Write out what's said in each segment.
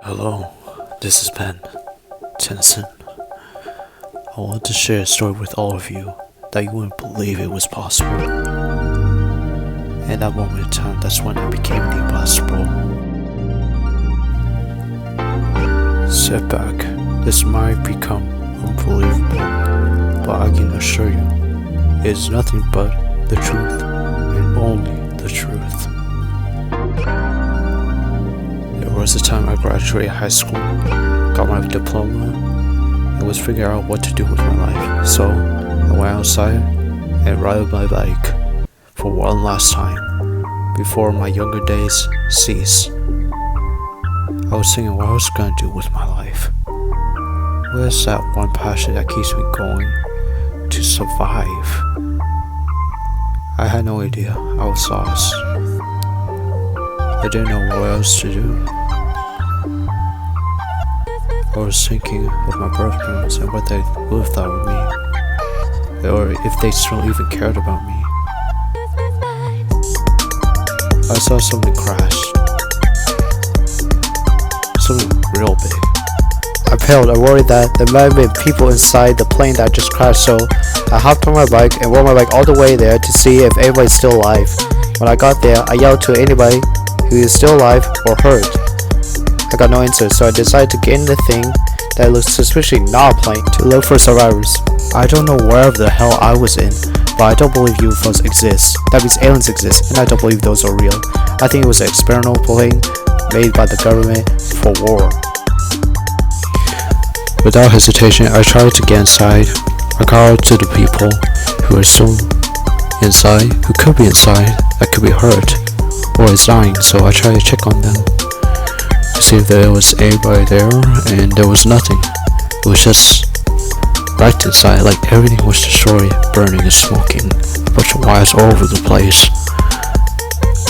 Hello, this is Ben Tennyson. I want to share a story with all of you that you wouldn't believe it was possible. And that moment in time, that's when I became the impossible. Sit back, this might become unbelievable, but I can assure you, it is nothing but the truth, and only the truth. There was a time I graduated high school, got my diploma, and was figuring out what to do with my life. So I went outside and rode my bike for one last time before my younger days cease. I was thinking what I was gonna do with my life. What is that one passion that keeps me going to survive? I had no idea. I was lost. I didn't know what else to do. I was thinking of my birth parents and what they would have thought of me, or if they still even cared about me. I saw something crash. Something real big. I paled. I worried that there might have been people inside the plane that just crashed, so I hopped on my bike and rode my bike all the way there to see if anybody's still alive. When I got there, I yelled to anybody who is still alive or hurt. I got no answer, so I decided to get in the thing that looked suspiciously not a plane to look for survivors. I don't know wherever the hell I was in, but I don't believe UFOs exist. That means aliens exist, and I don't believe those are real. I think it was an experimental plane made by the government for war. Without hesitation, I tried to get inside. I called to the people who are still inside, who could be inside, that could be hurt, or is dying, so I tried to check on them to see if there was anybody there, and there was nothing. It was just right inside, like everything was destroyed, burning and smoking. A bunch of wires all over the place.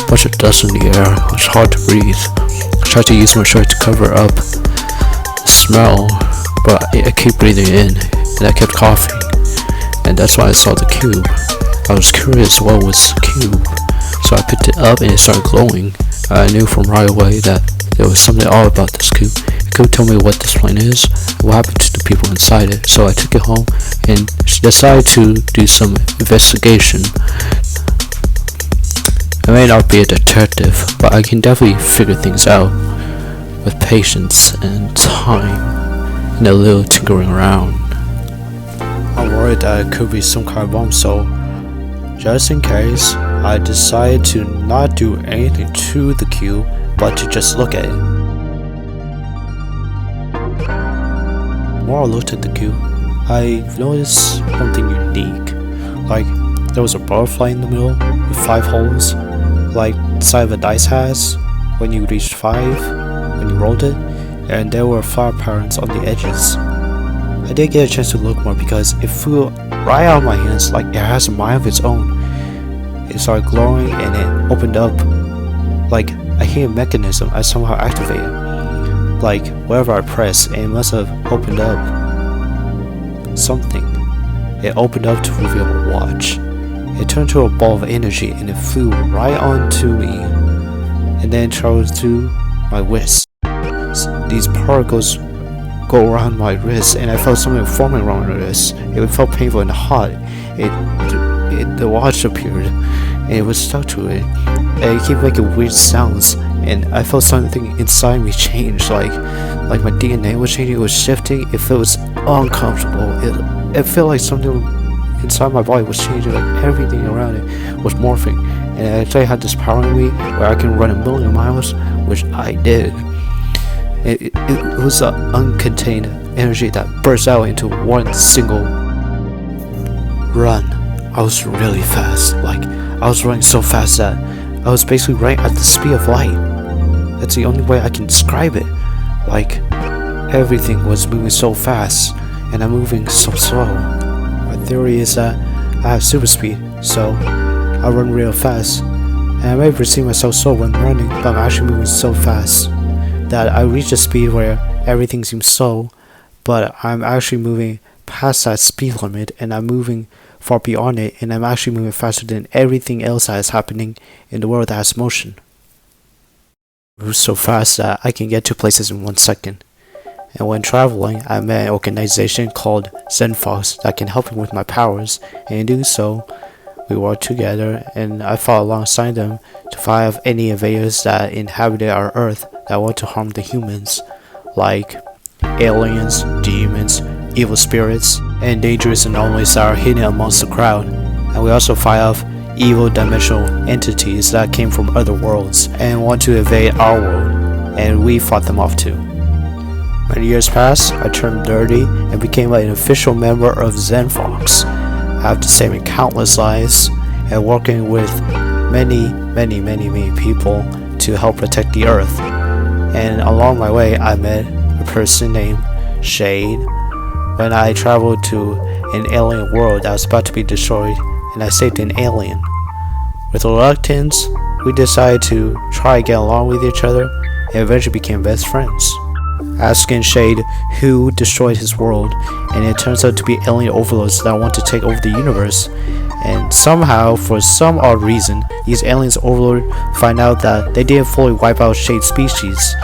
A bunch of dust in the air. It was hard to breathe. I tried to use my shirt to cover up the smell, but I kept breathing in, and I kept coughing. And that's why I saw the cube. I was curious what was the cube, so I picked it up and it started glowing. I knew from right away that there was something odd about this cube. It could tell me what this plane is, what happened to the people inside it. So I took it home and decided to do some investigation. I may not be a detective, but I can definitely figure things out with patience and time and a little tinkering around. I'm worried that it could be some kind of bomb, so just in case, I decided to not do anything to the cube, but to just look at it. The more I looked at the cube, I noticed something unique. Like, there was a butterfly in the middle with 5 holes, like the side of a dice has when you reached 5, when you rolled it, and there were flower patterns on the edges. I did get a chance to look more because it flew right out of my hands like it has a mind of its own. It started glowing and it opened up like a hidden mechanism I somehow activated. Like wherever I pressed, it must have opened up something. It opened up to reveal a watch. It turned to a ball of energy and it flew right onto me and then traveled to my wrist. These particles go around my wrist and I felt something forming around my wrist. It felt painful and hot. The watch appeared and it was stuck to it. And it kept making weird sounds and I felt something inside me change, like my DNA was changing, it was shifting. It felt uncomfortable. It felt like something inside my body was changing, like everything around it was morphing. And I actually had this power in me where I can run 1,000,000 miles, which I did. It was an uncontained energy that burst out into one single run. I was really fast, like I was running so fast that I was basically running at the speed of light. That's the only way I can describe it. Like everything was moving so fast and I'm moving so slow. My theory is that I have super speed, so I run real fast. And I may perceive myself slow when running, but I'm actually moving so fast that I reach a speed where everything seems slow, but I'm actually moving past that speed limit and I'm moving far beyond it, and I'm actually moving faster than everything else that is happening in the world that has motion. I move so fast that I can get to places in 1 second. And when traveling, I met an organization called ZenFox that can help me with my powers, and in doing so, we worked together and I fought alongside them to fight off any invaders that inhabited our Earth that want to harm the humans, like aliens, demons, evil spirits, and dangerous anomalies that are hidden amongst the crowd. And we also fight off evil dimensional entities that came from other worlds and want to invade our world, and we fought them off too. Many years passed, I turned 30 and became an official member of ZenFox, after saving countless lives and working with many people to help protect the Earth. And along my way, I met a person named Shade when I traveled to an alien world that was about to be destroyed, and I saved an alien. With reluctance, we decided to try and get along with each other and eventually became best friends. Asking Shade who destroyed his world, and it turns out to be alien overlords that want to take over the universe. And somehow, for some odd reason, these aliens overlords find out that they didn't fully wipe out Shade's species.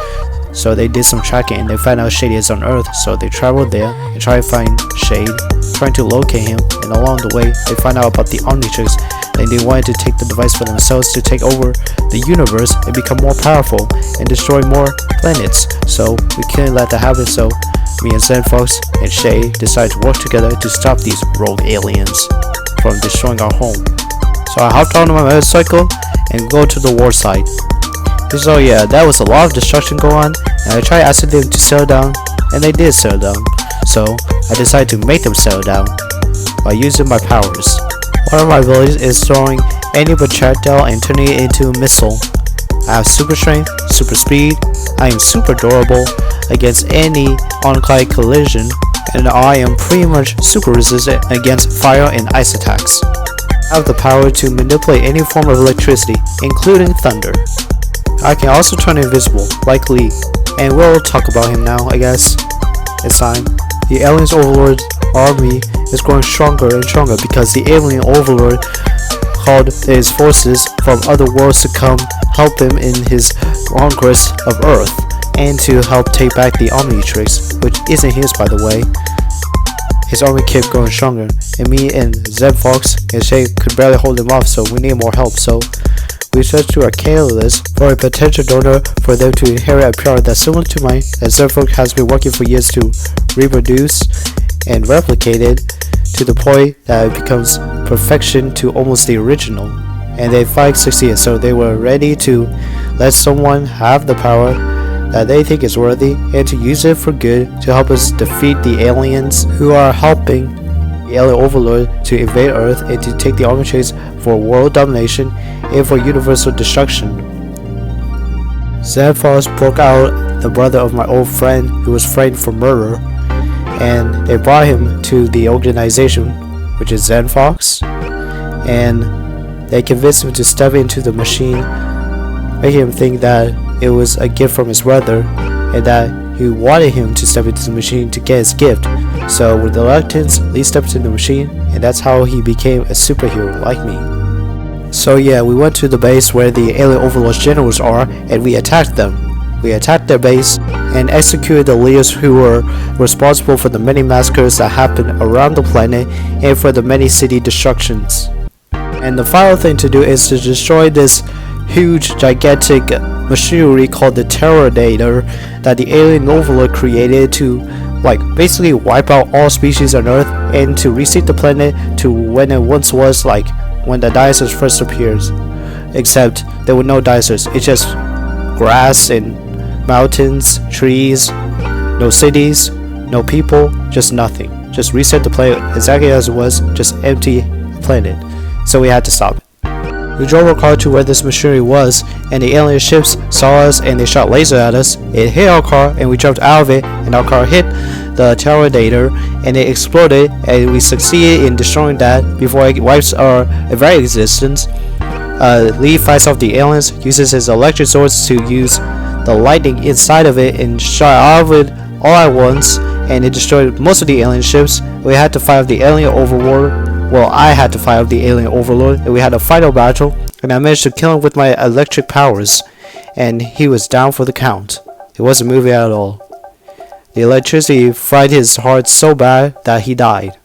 So they did some tracking and they found out Shade is on Earth, so they traveled there and tried to find Shade, trying to locate him, and along the way they find out about the Omnitrix, and they wanted to take the device for themselves to take over the universe and become more powerful and destroy more planets. So we couldn't let that happen, so me and ZenFox and Shade decided to work together to stop these rogue aliens from destroying our home. So I hopped on my motorcycle and go to the war site. So yeah, that was a lot of destruction going on, and I tried asking them to settle down, and they did settle down. So I decided to make them settle down by using my powers. One of my abilities is throwing any projectile and turning it into a missile. I have super strength, super speed, I am super durable against any oncoming collision, and I am pretty much super resistant against fire and ice attacks. I have the power to manipulate any form of electricity, including thunder. I can also turn invisible, like Lee, and we'll talk about him now, I guess. It's fine. The Aliens Overlord army is growing stronger and stronger because the Alien Overlord called his forces from other worlds to come help him in his conquest of Earth, and to help take back the Omnitrix, which isn't his by the way. His army kept growing stronger, and me and ZenFox and Shay could barely hold him off, so we need more help. So we searched through our catalyst for a potential donor for them to inherit a power that's similar to mine, that ZenFox has been working for years to reproduce and replicate it to the point that it becomes perfection to almost the original. And they finally succeeded, so they were ready to let someone have the power that they think is worthy and to use it for good to help us defeat the aliens who are helping the Alien Overlord to invade Earth and to take the Omnitrix for world domination and for universal destruction. ZenFox broke out the brother of my old friend who was framed for murder, and they brought him to the organization, which is ZenFox, and they convinced him to step into the machine, making him think that it was a gift from his brother and that he wanted him to step into the machine to get his gift. So with reluctance, Lee stepped in the machine, and that's how he became a superhero like me. So yeah, we went to the base where the Alien Overlord's generals are, and we attacked them. We attacked their base and executed the leaders who were responsible for the many massacres that happened around the planet and for the many city destructions. And the final thing to do is to destroy this huge gigantic machinery called the Terrordator that the Alien Overlord created to basically wipe out all species on Earth and to reset the planet to when it once was, like when the dinosaurs first appeared. Except there were no dinosaurs, it's just grass and mountains, trees, no cities, no people, just nothing. Just reset the planet exactly as it was, just empty planet. So we had to stop it. We drove our car to where this machinery was, and the alien ships saw us and they shot laser at us. It hit our car and we jumped out of it, and our car hit the Terrordator and it exploded, and we succeeded in destroying that before it wipes our very existence. Lee fights off the aliens, uses his electric swords to use the lightning inside of it and shot out of it all at once, and it destroyed most of the alien ships. We had to fight off the Alien Overlord Well, I had to fight off the alien overlord, and we had a final battle, and I managed to kill him with my electric powers, and he was down for the count. It wasn't moving at all. The electricity fried his heart so bad that he died.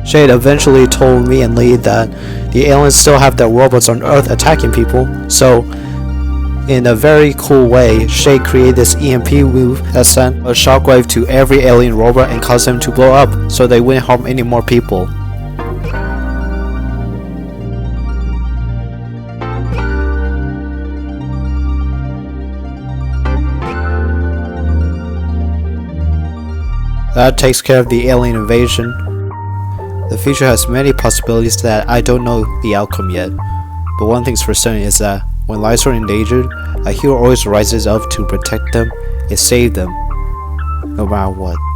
Shade eventually told me and Lee that the aliens still have their robots on Earth attacking people, so in a very cool way, Shade created this EMP move that sent a shockwave to every alien robot and caused them to blow up so they wouldn't harm any more people. That takes care of the alien invasion. The future has many possibilities that I don't know the outcome yet, but one thing's for certain is that when lives are endangered, a hero always rises up to protect them and save them, no matter what.